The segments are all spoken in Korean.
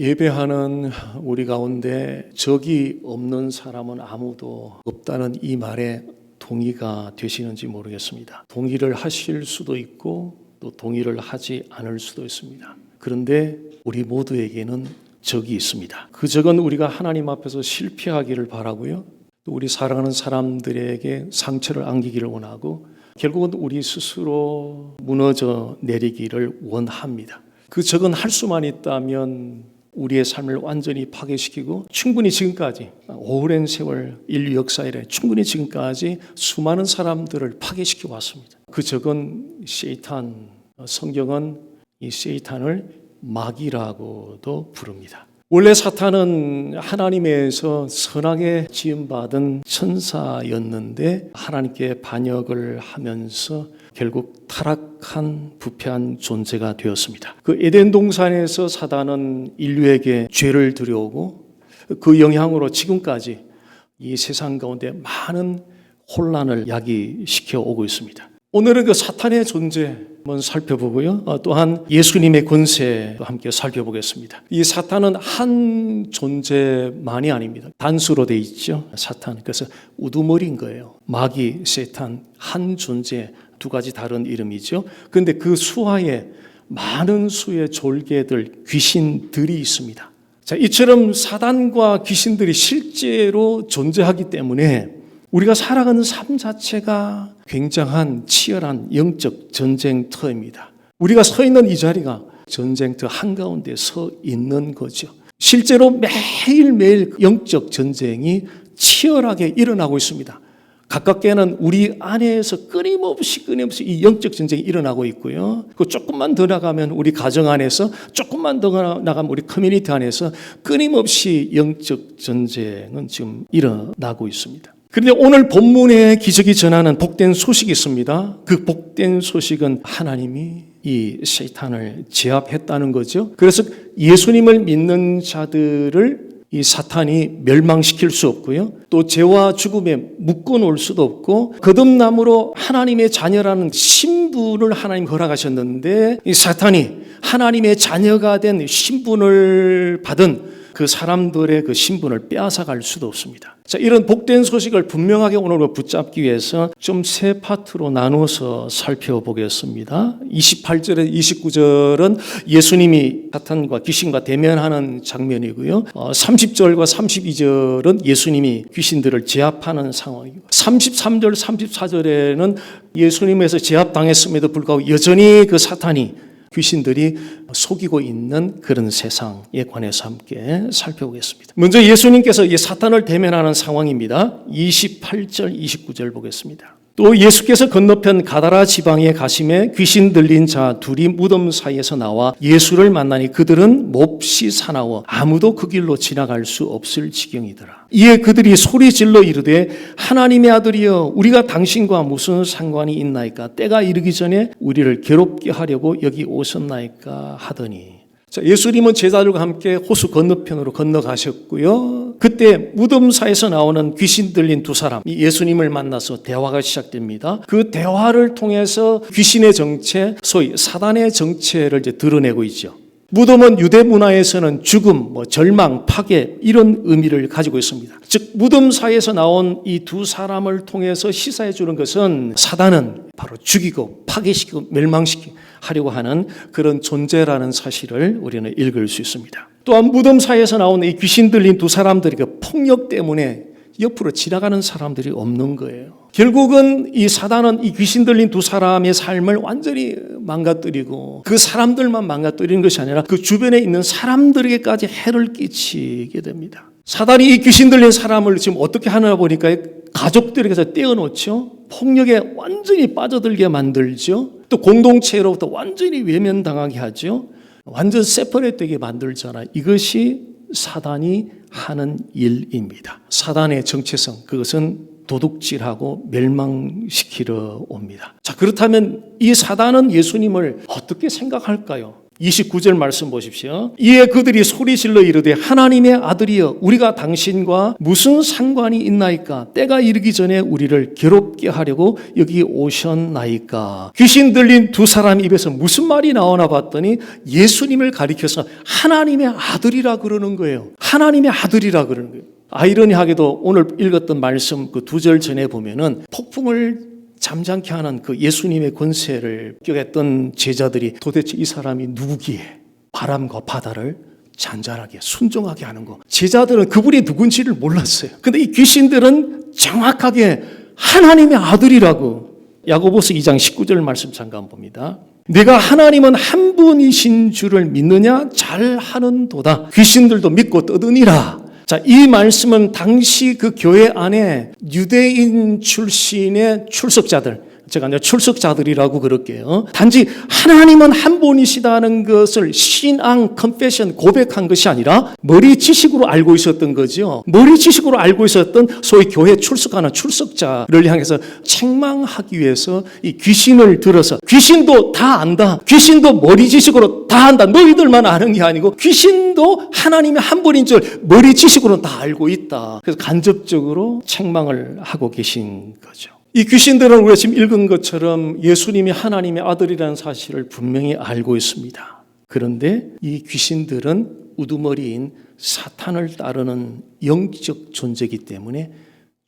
예배하는 우리 가운데 적이 없는 사람은 아무도 없다는 이 말에 동의가 되시는지 모르겠습니다. 동의를 하실 수도 있고 또 동의를 하지 않을 수도 있습니다. 그런데 우리 모두에게는 적이 있습니다. 그 적은 우리가 하나님 앞에서 실패하기를 바라고요. 또 우리 사랑하는 사람들에게 상처를 안기기를 원하고 결국은 우리 스스로 무너져 내리기를 원합니다. 그 적은 할 수만 있다면 우리의 삶을 완전히 파괴시키고 충분히 지금까지 오랜 세월 인류 역사 이래 충분히 지금까지 수많은 사람들을 파괴시켜 왔습니다. 그 적은 세이탄, 성경은 이 세이탄을 마귀라고도 부릅니다. 원래 사탄은 하나님에서 선하게 지음받은 천사였는데 하나님께 반역을 하면서 결국 타락한 부패한 존재가 되었습니다. 그 에덴 동산에서 사단은 인류에게 죄를 들여오고 그 영향으로 지금까지 이 세상 가운데 많은 혼란을 야기시켜 오고 있습니다. 오늘은 그 사탄의 존재 한번 살펴보고요. 또한 예수님의 권세도 함께 살펴보겠습니다. 이 사탄은 한 존재만이 아닙니다. 단수로 돼 있죠. 사탄. 그래서 우두머리인 거예요. 마귀, 세탄, 한 존재, 두 가지 다른 이름이죠. 그런데 그 수하에 많은 수의 졸개들, 귀신들이 있습니다. 자, 이처럼 사단과 귀신들이 실제로 존재하기 때문에 우리가 살아가는 삶 자체가 굉장한 치열한 영적 전쟁터입니다. 우리가 서 있는 이 자리가 전쟁터 한가운데 서 있는 거죠. 실제로 매일매일 영적 전쟁이 치열하게 일어나고 있습니다. 가깝게는 우리 안에서 끊임없이 이 영적 전쟁이 일어나고 있고요. 그 조금만 더 나가면 우리 가정 안에서, 조금만 더 나가면 우리 커뮤니티 안에서 끊임없이 영적 전쟁은 지금 일어나고 있습니다. 그런데 오늘 본문에 기적이 전하는 복된 소식이 있습니다. 그 복된 소식은 하나님이 이 세탄을 제압했다는 거죠. 그래서 예수님을 믿는 자들을 이 사탄이 멸망시킬 수 없고요. 또 죄와 죽음에 묶어놓을 수도 없고 거듭남으로 하나님의 자녀라는 신분을 하나님 허락하셨는데 이 사탄이 하나님의 자녀가 된 신분을 받은 그 사람들의 그 신분을 빼앗아갈 수도 없습니다. 자, 이런 복된 소식을 분명하게 오늘 붙잡기 위해서 좀 세 파트로 나누어서 살펴보겠습니다. 28절에 29절은 예수님이 사탄과 귀신과 대면하는 장면이고요. 30절과 32절은 예수님이 귀신들을 제압하는 상황이고 33절, 34절에는 예수님에서 제압당했음에도 불구하고 여전히 그 사탄이 귀신들이 속이고 있는 그런 세상에 관해서 함께 살펴보겠습니다. 먼저 예수님께서 이 사탄을 대면하는 상황입니다. 28절, 29절 보겠습니다. 또 예수께서 건너편 가다라 지방에 가심에 귀신 들린 자 둘이 무덤 사이에서 나와 예수를 만나니 그들은 몹시 사나워 아무도 그 길로 지나갈 수 없을 지경이더라. 이에 그들이 소리 질러 이르되 하나님의 아들이여 우리가 당신과 무슨 상관이 있나이까 때가 이르기 전에 우리를 괴롭게 하려고 여기 오셨나이까 하더니 자, 예수님은 제자들과 함께 호수 건너편으로 건너가셨고요. 그때 무덤사에서 나오는 귀신 들린 두 사람이 예수님을 만나서 대화가 시작됩니다. 그 대화를 통해서 귀신의 정체, 소위 사단의 정체를 이제 드러내고 있죠. 무덤은 유대 문화에서는 죽음, 절망, 파괴 이런 의미를 가지고 있습니다. 즉 무덤사에서 나온 이 두 사람을 통해서 시사해 주는 것은 사단은 바로 죽이고 파괴시키고 멸망시키고 하려고 하는 그런 존재라는 사실을 우리는 읽을 수 있습니다. 또한 무덤 사이에서 나온 이 귀신 들린 두 사람들이 그 폭력 때문에 옆으로 지나가는 사람들이 없는 거예요. 결국은 이 사단은 이 귀신 들린 두 사람의 삶을 완전히 망가뜨리고 그 사람들만 망가뜨리는 것이 아니라 그 주변에 있는 사람들에게까지 해를 끼치게 됩니다. 사단이 이 귀신 들린 사람을 지금 어떻게 하나 보니까 가족들에게서 떼어놓죠. 폭력에 완전히 빠져들게 만들죠. 또 공동체로부터 완전히 외면당하게 하죠. 완전 세퍼레이트되게 만들잖아요. 이것이 사단이 하는 일입니다. 사단의 정체성, 그것은 도둑질하고 멸망시키러 옵니다. 자, 그렇다면 이 사단은 예수님을 어떻게 생각할까요? 29절 말씀 보십시오. 이에 그들이 소리질러 이르되 하나님의 아들이여 우리가 당신과 무슨 상관이 있나이까? 때가 이르기 전에 우리를 괴롭게 하려고 여기 오셨나이까? 귀신 들린 두 사람 입에서 무슨 말이 나오나 봤더니 예수님을 가리켜서 하나님의 아들이라 그러는 거예요. 하나님의 아들이라 그러는 거예요. 아이러니하게도 오늘 읽었던 말씀 그 2절 전에 보면은 폭풍을 잠잠케 하는 그 예수님의 권세를 껴했던 제자들이 도대체 이 사람이 누구기에 바람과 바다를 잔잔하게 순종하게 하는 거. 제자들은 그분이 누군지를 몰랐어요. 근데 이 귀신들은 정확하게 하나님의 아들이라고. 야고보서 2장 19절 말씀 잠깐 봅니다. 내가 하나님은 한 분이신 줄을 믿느냐? 잘 하는도다. 귀신들도 믿고 떠드니라. 자, 이 말씀은 당시 그 교회 안에 유대인 출신의 출석자들, 제가 이제 출석자들이라고 그럴게요. 단지 하나님은 한 분이시다는 것을 신앙, 컨페션, 고백한 것이 아니라 머리 지식으로 알고 있었던 거죠. 머리 지식으로 알고 있었던 소위 교회 출석하는 출석자를 향해서 책망하기 위해서 이 귀신을 들어서 귀신도 다 안다. 귀신도 머리 지식으로 다 안다. 너희들만 아는 게 아니고 귀신도 하나님의 한 분인 줄 머리 지식으로 다 알고 있다. 그래서 간접적으로 책망을 하고 계신 거죠. 이 귀신들은 우리가 지금 읽은 것처럼 예수님이 하나님의 아들이라는 사실을 분명히 알고 있습니다. 그런데 이 귀신들은 우두머리인 사탄을 따르는 영적 존재이기 때문에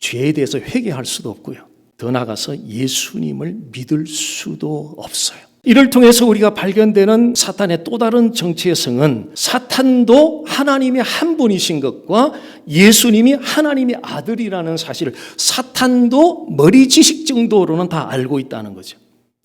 죄에 대해서 회개할 수도 없고요. 더 나아가서 예수님을 믿을 수도 없어요. 이를 통해서 우리가 발견되는 사탄의 또 다른 정체성은 사탄도 하나님의 한 분이신 것과 예수님이 하나님의 아들이라는 사실을 사탄도 머리 지식 정도로는 다 알고 있다는 거죠.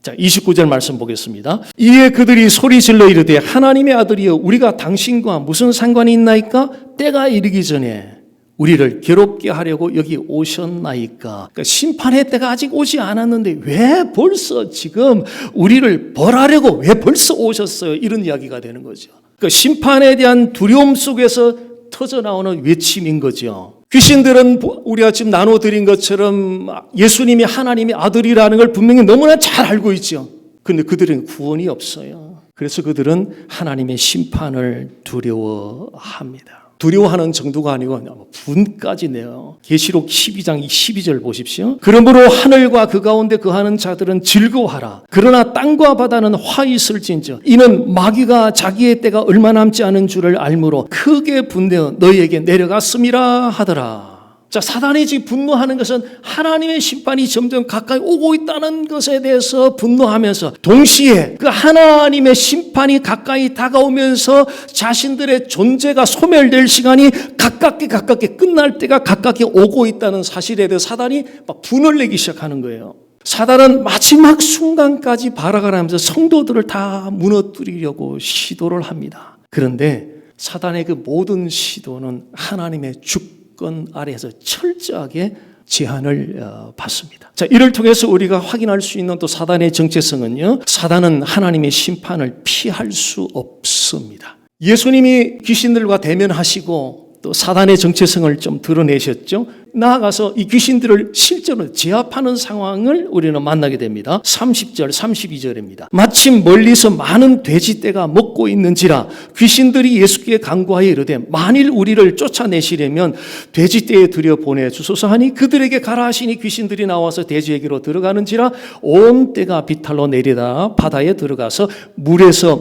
자, 29절 말씀 보겠습니다. 이에 그들이 소리질러 이르되 하나님의 아들이여 우리가 당신과 무슨 상관이 있나이까? 때가 이르기 전에 우리를 괴롭게 하려고 여기 오셨나이까? 그러니까 심판의 때가 아직 오지 않았는데 왜 벌써 지금 우리를 벌하려고 왜 벌써 오셨어요? 이런 이야기가 되는 거죠. 그러니까 심판에 대한 두려움 속에서 터져나오는 외침인 거죠. 귀신들은 우리가 지금 나눠드린 것처럼 예수님이 하나님의 아들이라는 걸 분명히 너무나 잘 알고 있죠. 그런데 그들은 구원이 없어요. 그래서 그들은 하나님의 심판을 두려워합니다. 두려워하는 정도가 아니고 분까지 내요. 계시록 12장 12절 보십시오. 그러므로 하늘과 그 가운데 거하는 자들은 즐거워하라. 그러나 땅과 바다는 화 있을진저 이는 마귀가 자기의 때가 얼마 남지 않은 줄을 알므로 크게 분내어 너희에게 내려갔음이라 하더라. 자, 사단이 지금 분노하는 것은 하나님의 심판이 점점 가까이 오고 있다는 것에 대해서 분노하면서 동시에 그 하나님의 심판이 가까이 다가오면서 자신들의 존재가 소멸될 시간이 가깝게 끝날 때가 가깝게 오고 있다는 사실에 대해서 사단이 막 분을 내기 시작하는 거예요. 사단은 마지막 순간까지 발악하면서 성도들을 다 무너뜨리려고 시도를 합니다. 그런데 사단의 그 모든 시도는 하나님의 주권 아래에서 철저하게 제한을 받습니다. 자, 이를 통해서 우리가 확인할 수 있는 또 사단의 정체성은요, 사단은 하나님의 심판을 피할 수 없습니다. 예수님이 귀신들과 대면하시고 또 사단의 정체성을 좀 드러내셨죠. 나아가서 이 귀신들을 실제로 제압하는 상황을 우리는 만나게 됩니다. 30절, 32절입니다. 마침 멀리서 많은 돼지떼가 먹고 있는지라 귀신들이 예수께 간구하여 이르되 만일 우리를 쫓아내시려면 돼지떼에 들여보내주소서 하니 그들에게 가라 하시니 귀신들이 나와서 돼지에게로 들어가는지라 온 떼가 비탈로 내리다 바다에 들어가서 물에서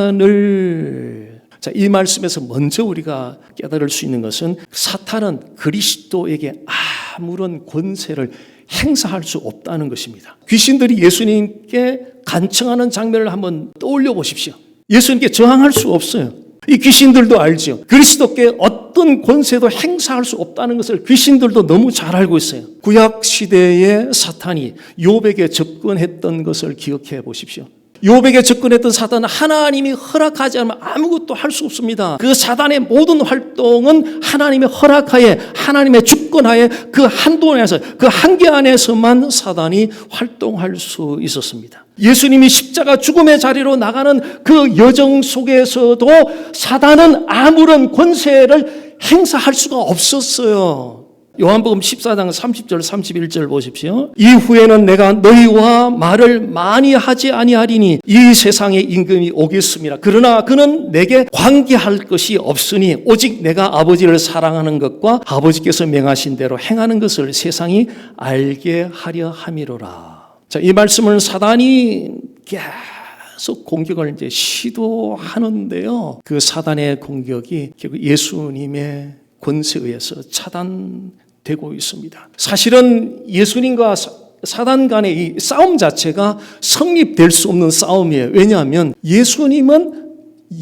몰사하거늘. 자, 이 말씀에서 먼저 우리가 깨달을 수 있는 것은 사탄은 그리스도에게 아무런 권세를 행사할 수 없다는 것입니다. 귀신들이 예수님께 간청하는 장면을 한번 떠올려 보십시오. 예수님께 저항할 수 없어요. 이 귀신들도 알죠. 그리스도께 어떤 권세도 행사할 수 없다는 것을 귀신들도 너무 잘 알고 있어요. 구약 시대의 사탄이 욥에게 접근했던 것을 기억해 보십시오. 욥에게 접근했던 사단은 하나님이 허락하지 않으면 아무것도 할 수 없습니다. 그 사단의 모든 활동은 하나님의 허락하에 하나님의 주권하에 그 한도 안에서 그 한계 안에서만 사단이 활동할 수 있었습니다. 예수님이 십자가 죽음의 자리로 나가는 그 여정 속에서도 사단은 아무런 권세를 행사할 수가 없었어요. 요한복음 14장 30절 31절 보십시오. 이후에는 내가 너희와 말을 많이 하지 아니하리니 이 세상의 임금이 오겠습니다. 그러나 그는 내게 관계할 것이 없으니 오직 내가 아버지를 사랑하는 것과 아버지께서 명하신 대로 행하는 것을 세상이 알게 하려 함이로라. 자, 이 말씀을 사단이 계속 공격을 이제 시도하는데요. 그 사단의 공격이 결국 예수님의 권세에 의해서 차단되고 있습니다. 사실은 예수님과 사단 간의 이 싸움 자체가 성립될 수 없는 싸움이에요. 왜냐하면 예수님은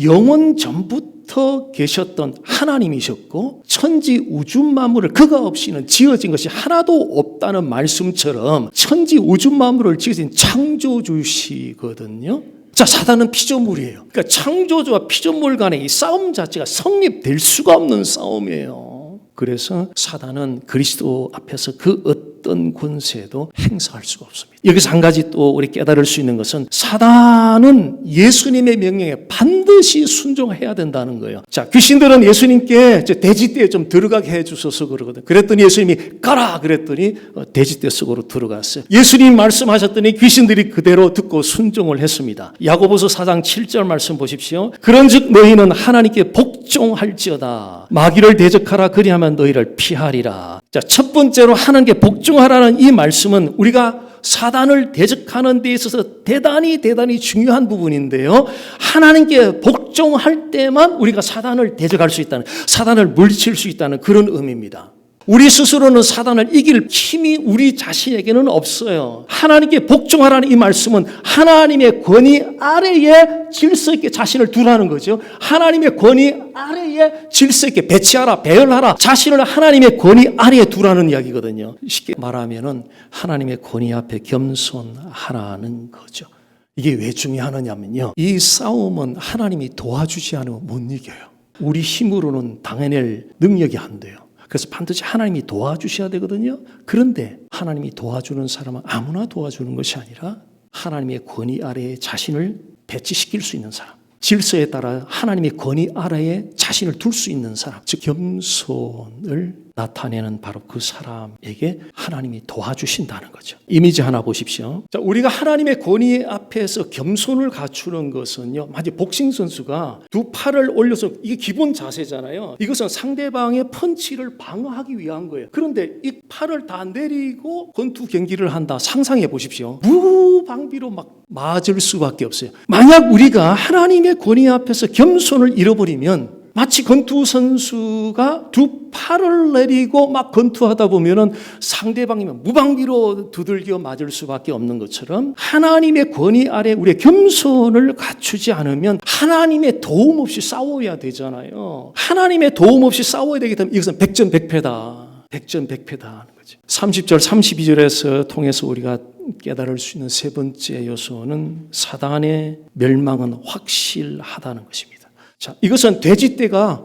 영원 전부터 계셨던 하나님이셨고 천지 우주 만물을 그가 없이는 지어진 것이 하나도 없다는 말씀처럼 천지 우주 만물을 지으신 창조주시거든요. 자, 사단은 피조물이에요. 그러니까 창조주와 피조물 간의 이 싸움 자체가 성립될 수가 없는 싸움이에요. 그래서 사단은 그리스도 앞에서 그 어떤 권세도 행사할 수가 없습니다. 여기서 한 가지 또 우리 깨달을 수 있는 것은 사단은 예수님의 명령에 반드시 순종해야 된다는 거예요. 자, 귀신들은 예수님께 돼지떼에 좀 들어가게 해주셔서 그러거든. 그랬더니 예수님이 가라 그랬더니 돼지떼 속으로 들어갔어요. 예수님 말씀하셨더니 귀신들이 그대로 듣고 순종을 했습니다. 야고보서 4장 7절 말씀 보십시오. 그런즉 너희는 하나님께 복종할지어다. 마귀를 대적하라 그리하면 너희를 피하리라. 자, 첫 번째로 하나님께 복종하라는 이 말씀은 우리가 사단을 대적하는 데 있어서 대단히 중요한 부분인데요. 하나님께 복종할 때만 우리가 사단을 대적할 수 있다는, 사단을 물리칠 수 있다는 그런 의미입니다. 우리 스스로는 사단을 이길 힘이 우리 자신에게는 없어요. 하나님께 복종하라는 이 말씀은 하나님의 권위 아래에 질서 있게 자신을 두라는 거죠. 하나님의 권위 아래에 질서 있게 배치하라, 배열하라. 자신을 하나님의 권위 아래에 두라는 이야기거든요. 쉽게 말하면은 하나님의 권위 앞에 겸손하라는 거죠. 이게 왜 중요하느냐면요. 이 싸움은 하나님이 도와주지 않으면 못 이겨요. 우리 힘으로는 당해낼 능력이 안 돼요. 그래서 반드시 하나님이 도와주셔야 되거든요. 그런데 하나님이 도와주는 사람은 아무나 도와주는 것이 아니라 하나님의 권위 아래에 자신을 배치시킬 수 있는 사람, 질서에 따라 하나님의 권위 아래에 자신을 둘 수 있는 사람, 즉 겸손을 나타내는 바로 그 사람에게 하나님이 도와주신다는 거죠. 이미지 하나 보십시오. 자, 우리가 하나님의 권위 앞에서 겸손을 갖추는 것은요, 마치 복싱 선수가 두 팔을 올려서 이게 기본 자세잖아요. 이것은 상대방의 펀치를 방어하기 위한 거예요. 그런데 이 팔을 다 내리고 권투 경기를 한다. 상상해 보십시오. 무방비로 막 맞을 수밖에 없어요. 만약 우리가 하나님의 권위 앞에서 겸손을 잃어버리면 마치 권투 선수가 두 팔을 내리고 막 권투하다 보면은 상대방이면 무방비로 두들겨 맞을 수밖에 없는 것처럼 하나님의 권위 아래 우리의 겸손을 갖추지 않으면 하나님의 도움 없이 싸워야 되잖아요. 하나님의 도움 없이 싸워야 되기 때문에 이것은 백전백패다. 백전백패다 하는 거죠. 30절 32절에서 통해서 우리가 깨달을 수 있는 세 번째 요소는 사단의 멸망은 확실하다는 것입니다. 자, 이것은 돼지떼가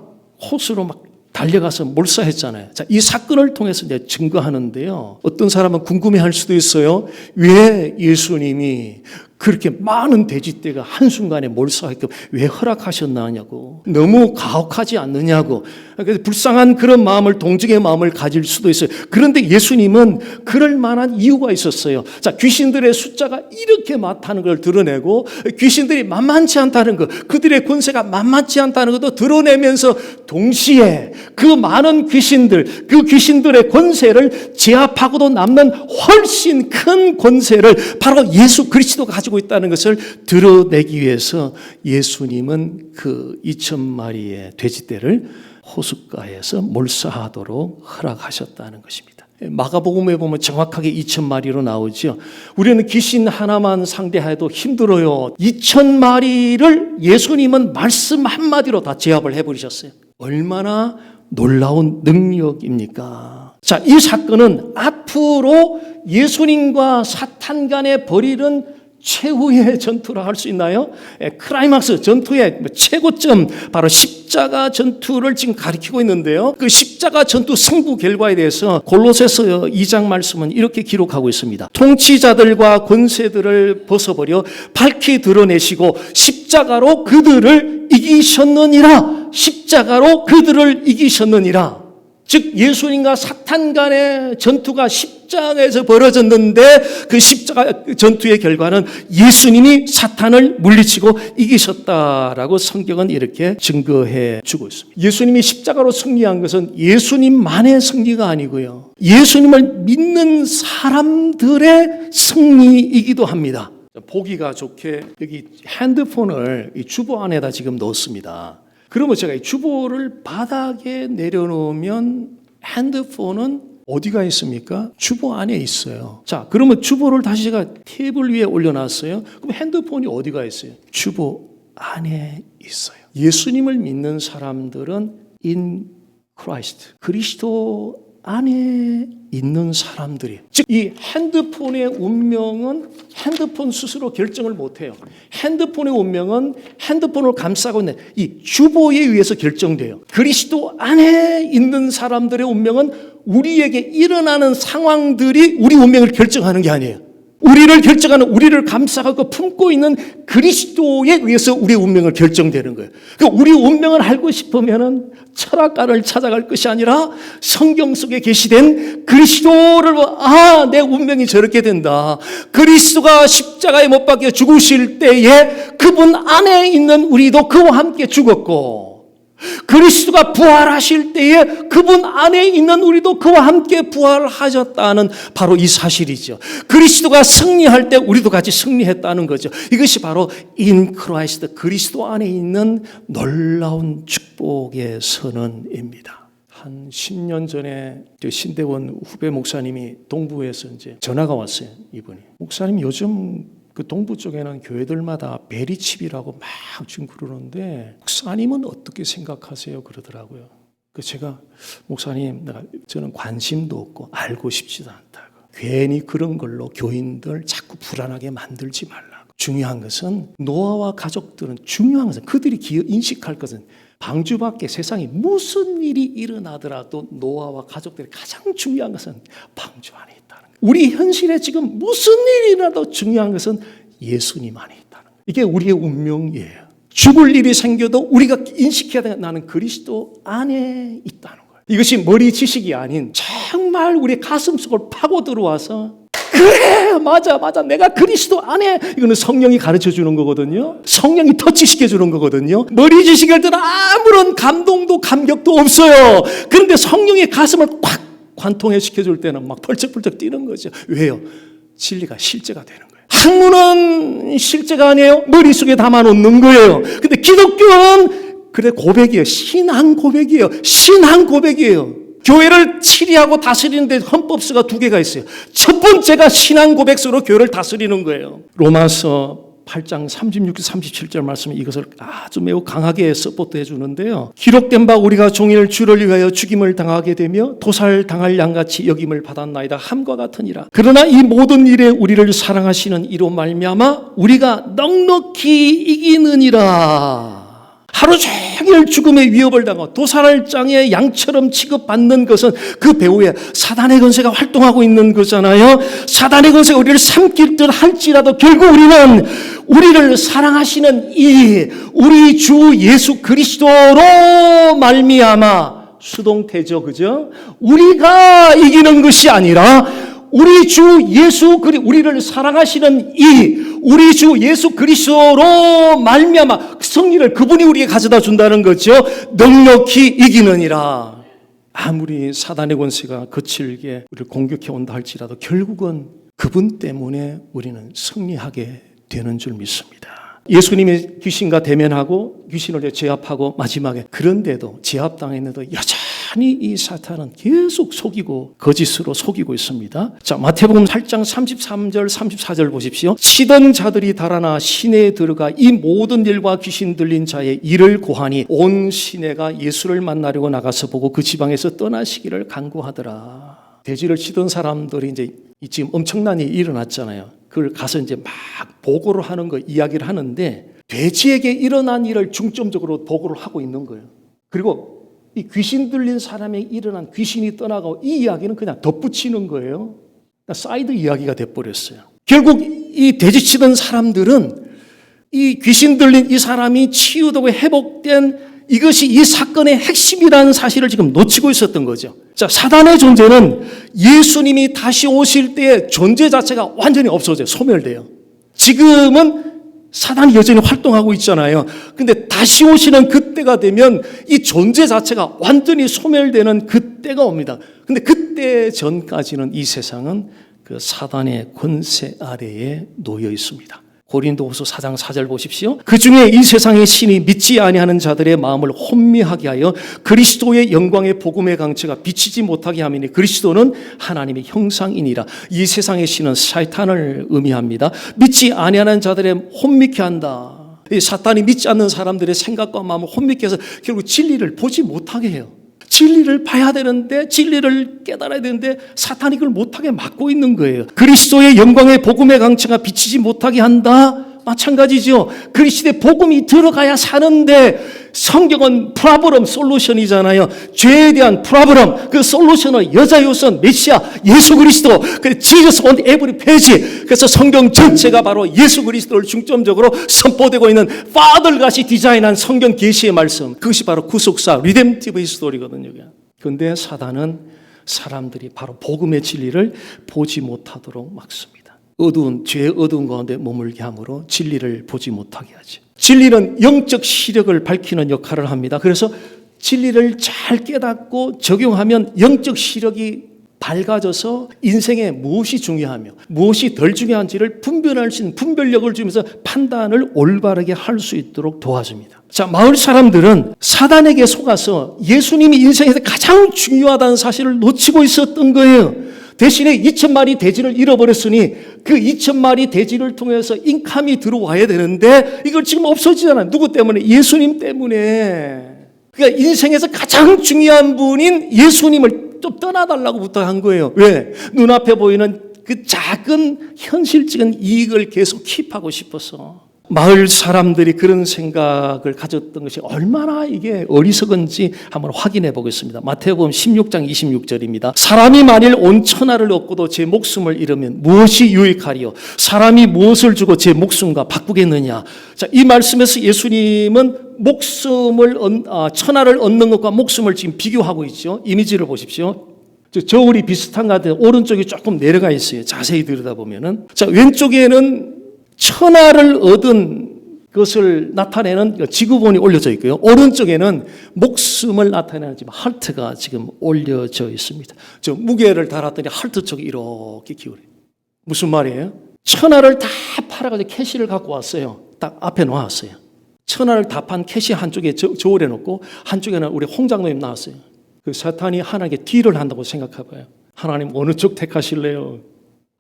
호수로 막 달려가서 몰사했잖아요. 자, 이 사건을 통해서 이제 증거하는데요. 어떤 사람은 궁금해할 수도 있어요. 왜 예수님이 그렇게 많은 돼지떼가 한순간에 몰사하게끔 왜 허락하셨느냐고. 너무 가혹하지 않느냐고. 그래서 불쌍한 그런 마음을, 동정의 마음을 가질 수도 있어요. 그런데 예수님은 그럴 만한 이유가 있었어요. 자, 귀신들의 숫자가 이렇게 많다는 걸 드러내고 귀신들이 만만치 않다는 것, 그들의 권세가 만만치 않다는 것도 드러내면서 동시에 그 많은 귀신들, 그 귀신들의 권세를 제압하고도 남는 훨씬 큰 권세를 바로 예수 그리스도가 가지고 있다는 것을 드러내기 위해서 예수님은 그 2,000마리의 돼지떼를 호숫가에서 몰사하도록 허락하셨다는 것입니다. 마가복음에 보면 정확하게 2,000마리로 나오죠. 우리는 귀신 하나만 상대해도 힘들어요. 2,000마리를 예수님은 말씀 한마디로 다 제압을 해버리셨어요. 얼마나 놀라운 능력입니까? 자, 이 사건은 앞으로 예수님과 사탄 간에 벌이는 최후의 전투라 할 수 있나요? 클라이막스 전투의 최고점, 바로 십자가 전투를 지금 가리키고 있는데요. 그 십자가 전투 승부 결과에 대해서 골로새서 2장 말씀은 이렇게 기록하고 있습니다. 통치자들과 권세들을 벗어버려 밝히 드러내시고 십자가로 그들을 이기셨느니라. 십자가로 그들을 이기셨느니라. 즉 예수님과 사탄 간의 전투가 십자가에서 벌어졌는데 그 십자가 전투의 결과는 예수님이 사탄을 물리치고 이기셨다라고 성경은 이렇게 증거해 주고 있습니다. 예수님이 십자가로 승리한 것은 예수님만의 승리가 아니고요, 예수님을 믿는 사람들의 승리이기도 합니다. 보기가 좋게 여기 핸드폰을 이 주보 안에다 지금 넣었습니다. 그러면 제가 이 주보를 바닥에 내려놓으면 핸드폰은 어디가 있습니까? 주보 안에 있어요. 자, 그러면 주보를 다시 제가 테이블 위에 올려놨어요. 그럼 핸드폰이 어디가 있어요? 주보 안에 있어요. 예수님을 믿는 사람들은 in Christ, 그리스도 안에 있는 사람들이, 즉 이 핸드폰의 운명은 핸드폰 스스로 결정을 못해요. 핸드폰의 운명은 핸드폰을 감싸고 있는 이 주보에 의해서 결정돼요. 그리스도 안에 있는 사람들의 운명은 우리에게 일어나는 상황들이 우리 운명을 결정하는 게 아니에요. 우리를 결정하는, 우리를 감싸고 품고 있는 그리스도에 의해서 우리의 운명을 결정되는 거예요. 그러니까 우리 운명을 알고 싶으면은 철학가를 찾아갈 것이 아니라 성경 속에 계시된 그리스도를, 내 운명이 저렇게 된다. 그리스도가 십자가에 못 박혀 죽으실 때에 그분 안에 있는 우리도 그와 함께 죽었고, 그리스도가 부활하실 때에 그분 안에 있는 우리도 그와 함께 부활하셨다는 바로 이 사실이죠. 그리스도가 승리할 때 우리도 같이 승리했다는 거죠. 이것이 바로 in Christ, 그리스도 안에 있는 놀라운 축복의 선언입니다. 한 10년 전에 신대원 후배 목사님이 동부에서 이제 전화가 왔어요. 이분이, 목사님 요즘 그 동부 쪽에는 교회들마다 베리칩이라고 막 지금 그러는데 목사님은 어떻게 생각하세요? 그러더라고요. 그 제가, 목사님, 저는 관심도 없고 알고 싶지도 않다고. 괜히 그런 걸로 교인들 자꾸 불안하게 만들지 말라고. 중요한 것은 노아와 가족들은, 중요한 것은 그들이 인식할 것은 방주 밖에 세상에 무슨 일이 일어나더라도 노아와 가족들이 가장 중요한 것은 방주 안에 있다는 거예요. 우리 현실에 지금 무슨 일이라도 중요한 것은 예수님 안에 있다는 거예요. 이게 우리의 운명이에요. 죽을 일이 생겨도 우리가 인식해야 되는, 나는 그리스도 안에 있다는 거예요. 이것이 머리 지식이 아닌 정말 우리 가슴 속을 파고 들어와서, 그래, 맞아, 내가 그리스도 안에, 이거는 성령이 가르쳐 주는 거거든요. 성령이 터치시켜 주는 거거든요. 머리 지식할 때는 아무런 감동도 감격도 없어요. 그런데 성령의 가슴을 콱 관통해 시켜줄 때는 막 펄쩍펄쩍 뛰는 거죠. 왜요? 진리가 실제가 되는 거예요. 학문은 실제가 아니에요. 머릿속에 담아놓는 거예요. 근데 기독교는 그래 고백이에요. 신앙 고백이에요. 신앙 고백이에요. 교회를 치리하고 다스리는데 헌법서가 2개가 있어요. 첫 번째가 신앙 고백서로 교회를 다스리는 거예요. 로마서 8장 36, 37절 말씀이 이것을 아주 매우 강하게 서포트해 주는데요. 기록된 바 우리가 종일 주를 위하여 죽임을 당하게 되며 도살당할 양같이 여김을 받았나이다. 함과 같으니라. 그러나 이 모든 일에 우리를 사랑하시는 이로 말미암아 우리가 넉넉히 이기느니라. 하루 종일 죽음의 위협을 당하고 도살장의 양처럼 취급받는 것은 그 배후에 사단의 권세가 활동하고 있는 거잖아요. 사단의 권세가 우리를 삼킬 듯 할지라도 결국 우리는 우리를 사랑하시는 이 우리 주 예수 그리스도로 말미암아 수동태죠, 그죠? 우리가 이기는 것이 아니라 우리 주 예수 우리를 사랑하시는 우리 주 예수 그리스도로 말미암아 승리를 그분이 우리에게 가져다 준다는 거죠. 넉넉히 이기느니라. 아무리 사단의 권세가 거칠게 우리를 공격해 온다 할지라도 결국은 그분 때문에 우리는 승리하게 되는 줄 믿습니다. 예수님이 귀신과 대면하고 귀신을 제압하고 마지막에, 그런데도 제압당했는데도 여전히 이 사탄은 계속 속이고 거짓으로 속이고 있습니다. 자, 마태복음 8장 33절 34절 보십시오. 치던 자들이 달아나 시내에 들어가 이 모든 일과 귀신 들린 자의 일을 고하니 온 시내가 예수를 만나려고 나가서 보고 그 지방에서 떠나시기를 간구하더라. 돼지를 치던 사람들이 이제 지금 엄청난 일이 일어났잖아요. 그걸 가서 이제 막 보고를 하는 거, 이야기를 하는데 돼지에게 일어난 일을 중점적으로 보고를 하고 있는 거예요. 그리고 이 귀신 들린 사람에 일어난 귀신이 떠나가고 이 이야기는 그냥 덧붙이는 거예요. 그러니까 사이드 이야기가 돼버렸어요. 결국 이 돼지치던 사람들은 이 귀신 들린 이 사람이 치유되고 회복된 이것이 이 사건의 핵심이라는 사실을 지금 놓치고 있었던 거죠. 자, 사단의 존재는 예수님이 다시 오실 때의 존재 자체가 완전히 없어져요. 소멸돼요. 지금은 사단이 여전히 활동하고 있잖아요. 근데 다시 오시는 그때가 되면 이 존재 자체가 완전히 소멸되는 그때가 옵니다. 근데 그때 전까지는 이 세상은 그 사단의 권세 아래에 놓여 있습니다. 고린도후서 4장 4절 보십시오. 그 중에 이 세상의 신이 믿지 아니하는 자들의 마음을 혼미하게 하여 그리스도의 영광의 복음의 강체가 비치지 못하게 하미니 그리스도는 하나님의 형상이니라. 이 세상의 신은 사탄을 의미합니다. 믿지 아니하는 자들의 혼미케 한다. 이 사탄이 믿지 않는 사람들의 생각과 마음을 혼미케 해서 결국 진리를 보지 못하게 해요. 진리를 봐야 되는데, 진리를 깨달아야 되는데 사탄이 그걸 못하게 막고 있는 거예요. 그리스도의 영광의 복음의 강체가 비치지 못하게 한다. 마찬가지죠. 그리스도의 복음이 들어가야 사는데 성경은 프라브럼 솔루션이잖아요. 죄에 대한 프라브럼, 그 솔루션은 여자 요선 메시아 예수 그리스도, 그 Jesus on every page. 그래서 성경 전체가 바로 예수 그리스도를 중점적으로 선포되고 있는 파들같이 디자인한 성경 계시의 말씀, 그것이 바로 구속사 리뎀티브 히스토리거든요. 그런데 사단은 사람들이 바로 복음의 진리를 보지 못하도록 막습니다. 죄의 어두운 가운데 머물게 함으로 진리를 보지 못하게 하죠. 진리는 영적 시력을 밝히는 역할을 합니다. 그래서 진리를 잘 깨닫고 적용하면 영적 시력이 밝아져서 인생에 무엇이 중요하며 무엇이 덜 중요한지를 분별할 수 있는 분별력을 주면서 판단을 올바르게 할 수 있도록 도와줍니다. 자, 마을 사람들은 사단에게 속아서 예수님이 인생에서 가장 중요하다는 사실을 놓치고 있었던 거예요. 대신에 2,000마리 돼지를 잃어버렸으니 그 2,000마리 돼지를 통해서 인감이 들어와야 되는데 이걸 지금 없어지잖아요. 누구 때문에? 예수님 때문에. 그러니까 인생에서 가장 중요한 분인 예수님을 좀 떠나달라고 부탁한 거예요. 왜? 눈앞에 보이는 그 작은 현실적인 이익을 계속 킵하고 싶어서. 마을 사람들이 그런 생각을 가졌던 것이 얼마나 이게 어리석은지 한번 확인해 보겠습니다. 마태복음 16장 26절입니다. 사람이 만일 온 천하를 얻고도 제 목숨을 잃으면 무엇이 유익하리요? 사람이 무엇을 주고 제 목숨과 바꾸겠느냐? 자, 이 말씀에서 예수님은 천하를 얻는 것과 목숨을 지금 비교하고 있죠. 이미지를 보십시오. 저울이 비슷한 것 같아요. 오른쪽이 조금 내려가 있어요. 자세히 들여다보면은. 자, 왼쪽에는 천하를 얻은 것을 나타내는 지구본이 올려져 있고요. 오른쪽에는 목숨을 나타내는 지금 할트가 지금 올려져 있습니다. 저 무게를 달았더니 할트 쪽이 이렇게 기울어요. 무슨 말이에요? 천하를 다 팔아가지고 캐시를 갖고 왔어요. 딱 앞에 놓았어요. 천하를 다 판 캐시 한쪽에 저울에 놓고 한쪽에는 우리 홍장로님 나왔어요. 그 사탄이 하나님께 딜을 한다고 생각해봐요. 하나님 어느 쪽 택하실래요?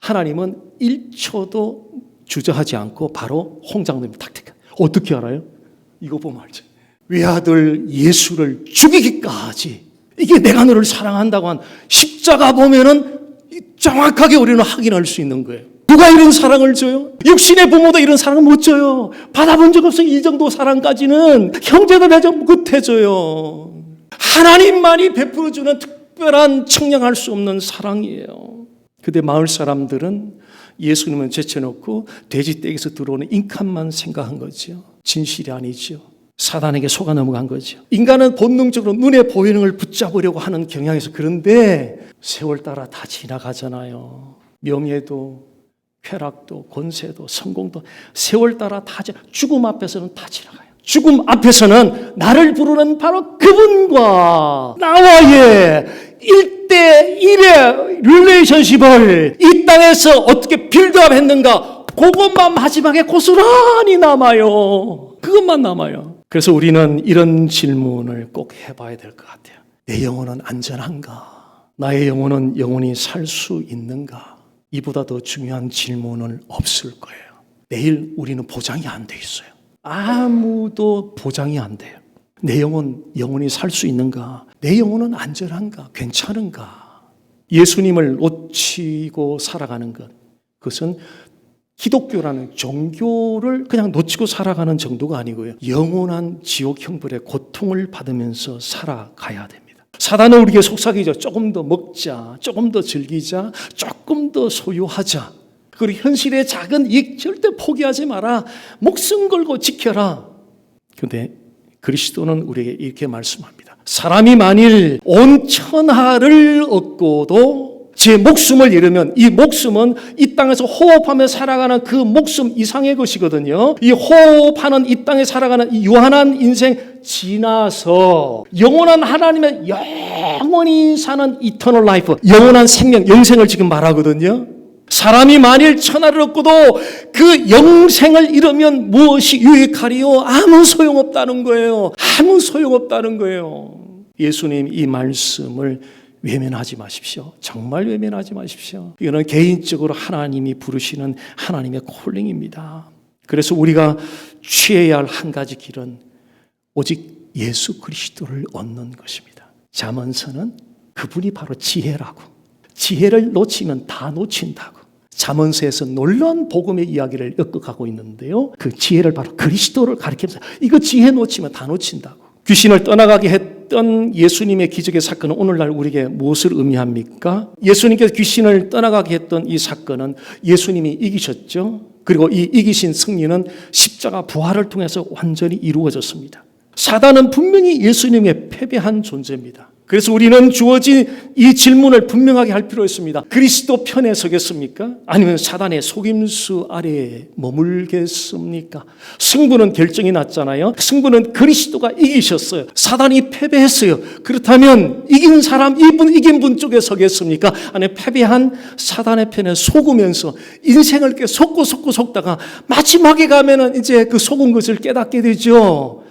하나님은 1초도 주저하지 않고 바로 홍장로님 탁. 어떻게 알아요? 이거 보면 알죠. 외아들 예수를 죽이기까지 이게 내가 너를 사랑한다고 한 십자가 보면은 정확하게 우리는 확인할 수 있는 거예요. 누가 이런 사랑을 줘요? 육신의 부모도 이런 사랑을 못 줘요. 받아본 적 없어요. 이 정도 사랑까지는 형제도 못 해줘요. 하나님만이 베풀어주는 특별한 측량할 수 없는 사랑이에요. 근데 마을 사람들은 예수님은 제쳐놓고 돼지떼기에서 들어오는 인감만 생각한 거죠. 진실이 아니죠. 사단에게 속아 넘어간 거죠. 인간은 본능적으로 눈에 보이는 걸 붙잡으려고 하는 경향에서 그런데 세월 따라 다 지나가잖아요. 명예도 쾌락도 권세도 성공도 세월 따라 다 죽음 앞에서는 다 지나가요. 죽음 앞에서는 나를 부르는 바로 그분과 나와의 1대1의 릴레이션십을 이 땅에서 어떻게 빌드업 했는가, 그것만 마지막에 고스란히 남아요. 그것만 남아요. 그래서 우리는 이런 질문을 꼭 해봐야 될 것 같아요. 내 영혼은 안전한가? 나의 영혼은 영원히 살 수 있는가? 이보다 더 중요한 질문은 없을 거예요. 내일 우리는 보장이 안 돼 있어요. 아무도 보장이 안 돼요. 내 영혼 영원히 살 수 있는가? 내 영혼은 안전한가? 괜찮은가? 예수님을 놓치고 살아가는 것, 그것은 기독교라는 종교를 그냥 놓치고 살아가는 정도가 아니고요. 영원한 지옥 형벌의 고통을 받으면서 살아가야 됩니다. 사단은 우리에게 속삭이죠. 조금 더 먹자, 조금 더 즐기자, 조금 더 소유하자. 그리고 현실의 작은 이익 절대 포기하지 마라. 목숨 걸고 지켜라. 그런데 그리스도는 우리에게 이렇게 말씀합니다. 사람이 만일 온 천하를 얻고도 제 목숨을 잃으면, 이 목숨은 이 땅에서 호흡하며 살아가는 그 목숨 이상의 것이거든요. 이 호흡하는 이 땅에 살아가는 이 유한한 인생 지나서 영원한 하나님의 영원히 사는 이터널 라이프, 영원한 생명, 영생을 지금 말하거든요. 사람이 만일 천하를 얻고도 그 영생을 잃으면 무엇이 유익하리요? 아무 소용없다는 거예요. 아무 소용없다는 거예요. 예수님 이 말씀을 외면하지 마십시오. 정말 외면하지 마십시오. 이거는 개인적으로 하나님이 부르시는 하나님의 콜링입니다. 그래서 우리가 취해야 할 한 가지 길은 오직 예수 그리스도를 얻는 것입니다. 잠언서는 그분이 바로 지혜라고, 지혜를 놓치면 다 놓친다고, 잠언서에서 놀라운 복음의 이야기를 엮어가고 있는데요, 그 지혜를 바로 그리스도를 가리키면서 이거 지혜 놓치면 다 놓친다고. 귀신을 떠나가게 했던 예수님의 기적의 사건은 오늘날 우리에게 무엇을 의미합니까? 예수님께서 귀신을 떠나가게 했던 이 사건은 예수님이 이기셨죠. 그리고 이 이기신 승리는 십자가 부활을 통해서 완전히 이루어졌습니다. 사단은 분명히 예수님의 패배한 존재입니다. 그래서 우리는 주어진 이 질문을 분명하게 할 필요가 있습니다. 그리스도 편에 서겠습니까? 아니면 사단의 속임수 아래에 머물겠습니까? 승부는 결정이 났잖아요. 승부는 그리스도가 이기셨어요. 사단이 패배했어요. 그렇다면 이긴 사람, 이긴 분 쪽에 서겠습니까? 아니, 패배한 사단의 편에 속으면서 인생을 이렇게 속다가 마지막에 가면은 이제 그 속은 것을 깨닫게 되죠.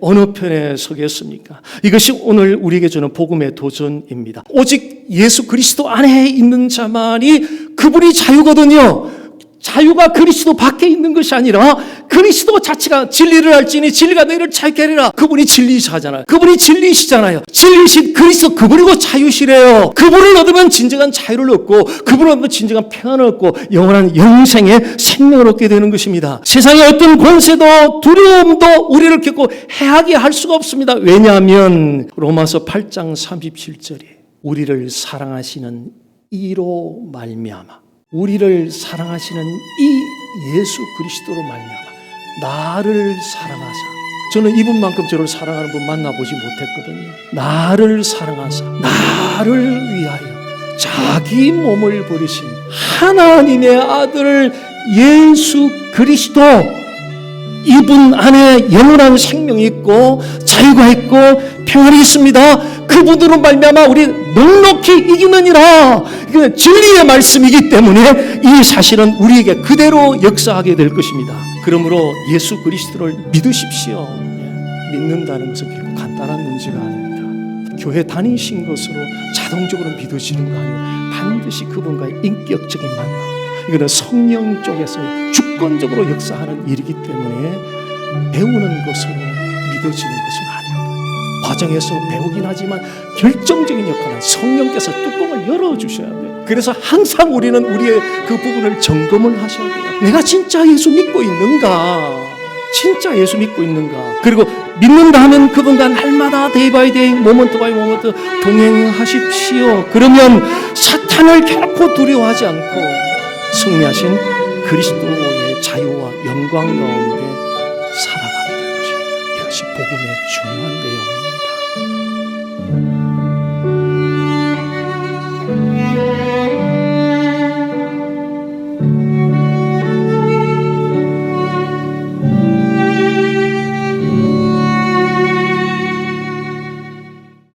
어느 편에 서겠습니까? 이것이 오늘 우리에게 주는 복음의 도전입니다. 오직 예수 그리스도 안에 있는 자만이 그분이 자유거든요. 자유가 그리스도 밖에 있는 것이 아니라 그리스도 자체가 진리를 알지니 진리가 너희를 자유케 하리라. 그분이 진리시잖아요. 그분이 진리시잖아요. 진리신 그리스도, 그분이고 자유시래요. 그분을 얻으면 진정한 자유를 얻고, 그분을 얻으면 진정한 평안을 얻고 영원한 영생의 생명을 얻게 되는 것입니다. 세상의 어떤 권세도 두려움도 우리를 겪고 해하게 할 수가 없습니다. 왜냐하면 로마서 8장 37절에 우리를 사랑하시는 이로 말미암아, 우리를 사랑하시는 이 예수 그리스도로 말미암아 나를 사랑하사, 저는 이분만큼 저를 사랑하는 분 만나보지 못했거든요. 나를 사랑하사 나를 위하여 자기 몸을 버리신 하나님의 아들 예수 그리스도, 이분 안에 영원한 생명이 있고 자유가 있고 평안이 있습니다. 그분으로 말미암아 우리 넉넉히 이기느니라. 이건 진리의 말씀이기 때문에 이 사실은 우리에게 그대로 역사하게 될 것입니다. 그러므로 예수 그리스도를 믿으십시오. 믿는다는 것은 결코 간단한 문제가 아닙니다. 교회 다니신 것으로 자동적으로 믿어지는 거 아니고 반드시 그분과의 인격적인 만남, 이거는 성령 쪽에서 주권적으로 역사하는 일이기 때문에 배우는 것으로 믿어지는 것은 아니에요. 과정에서 배우긴 하지만 결정적인 역할은 성령께서 뚜껑을 열어주셔야 돼요. 그래서 항상 우리는 우리의 그 부분을 점검을 하셔야 돼요. 내가 진짜 예수 믿고 있는가? 진짜 예수 믿고 있는가? 그리고 믿는다 하면 그분과 날마다 데이 바이 데이, 모먼트 바이 모먼트 동행하십시오. 그러면 사탄을 결코 두려워하지 않고 승리하신 그리스도의 자유와 영광 가운데 살아가게 될 것입니다. 이것이 복음의 중요한 내용입니다.